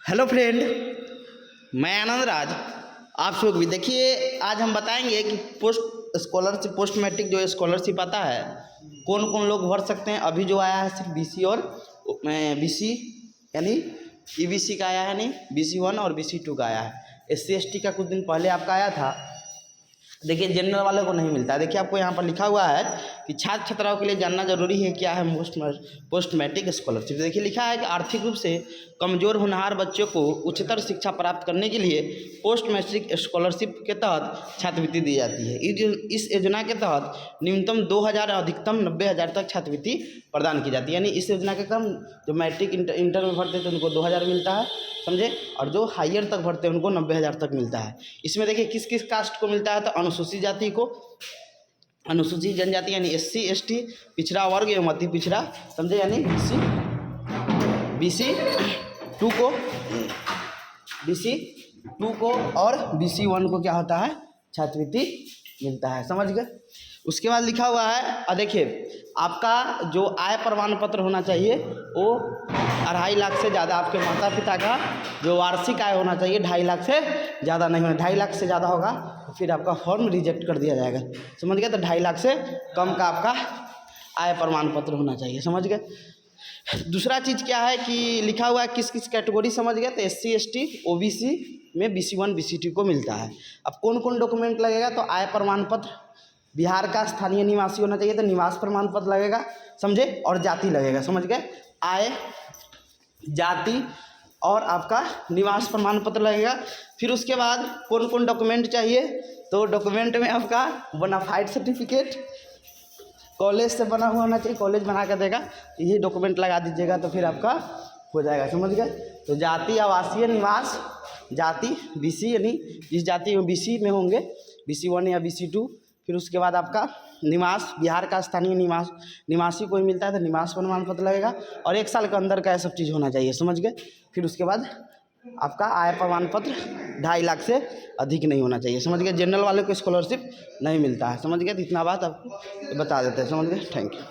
Hello friend, मैं आनंद राज। आप लोग भी देखिए, आज हम बताएंगे कि पोस्ट मैट्रिक जो स्कॉलरशिप आता है कौन कौन लोग भर सकते हैं। अभी जो आया है सिर्फ बीसी और बीसी यानी ईबीसी का आया है, नहीं BC1 और BC2 का आया है। SC/ST का कुछ दिन पहले आपका आया था। देखिए जनरल वालों को नहीं मिलता है। देखिए आपको यहाँ पर लिखा हुआ है कि छात्र छात्राओं के लिए जानना जरूरी है क्या है पोस्ट मैट्रिक स्कॉलरशिप। देखिए लिखा है कि आर्थिक रूप से कमजोर होनहार बच्चों को उच्चतर शिक्षा प्राप्त करने के लिए पोस्ट मैट्रिक स्कॉलरशिप के तहत छात्रवृत्ति दी जाती है। इस योजना के तहत न्यूनतम 2000 और अधिकतम 90,000 तक छात्रवृत्ति प्रदान की जाती है। यानी इस योजना के कम जो मैट्रिक इंटर में भरते थे उनको 2000 मिलता है, समझे, और जो हायर तक भरते हैं उनको 90,000 तक मिलता है। इसमें देखिए किस किस कास्ट को मिलता है, तो अनुसूचित जाति को, अनुसूचित जनजाति यानी SC/ST, पिछड़ा वर्ग एवं अति पिछड़ा, समझे, यानी BC2 को और BC1 को क्या होता है, छात्रवृत्ति मिलता है, समझ गए। उसके बाद लिखा हुआ है, देखिए आपका जो आय प्रमाण पत्र होना चाहिए वो 2.5 लाख से ज़्यादा, आपके माता पिता का जो वार्षिक आय होना चाहिए 2.5 लाख से ज़्यादा नहीं होना। 2.5 लाख से ज़्यादा होगा तो फिर आपका फॉर्म रिजेक्ट कर दिया जाएगा, समझ गए। तो 2.5 लाख से कम का आपका आय प्रमाण पत्र होना चाहिए, समझ गए। दूसरा चीज़ क्या है कि लिखा हुआ है किस किस कैटेगरी, समझ गए। तो SC/ST OBC में BC1 BC2 को मिलता है। अब कौन कौन डॉक्यूमेंट लगेगा, तो आय प्रमाण पत्र, बिहार का स्थानीय निवासी होना चाहिए तो निवास प्रमाण पत्र लगेगा, समझे, और जाति लगेगा, समझ गए। आय, जाति और आपका निवास प्रमाण पत्र लगेगा। फिर उसके बाद कौन कौन डॉक्यूमेंट चाहिए, तो डॉक्यूमेंट में आपका बोनाफाइड सर्टिफिकेट, कॉलेज से बना हुआ होना चाहिए, कॉलेज बना कर देगा, यही डॉक्यूमेंट लगा दीजिएगा तो फिर आपका हो जाएगा, समझ गए। तो जाति, आवासीय, निवास, जाति BC यानी जिस जाति में BC में होंगे BC1 या BC2। फिर उसके बाद आपका निवास, बिहार का स्थानीय निवासी कोई मिलता है तो निवास प्रमाण पत्र लगेगा, और 1 साल के अंदर का ये सब चीज़ होना चाहिए, समझ गए। फिर उसके बाद आपका आय प्रमाण पत्र 2.5 लाख से अधिक नहीं होना चाहिए, समझ गए। जनरल वाले को स्कॉलरशिप नहीं मिलता है, समझ गए। तो इतना बात अब बता देते हैं, समझ गए। Thank you.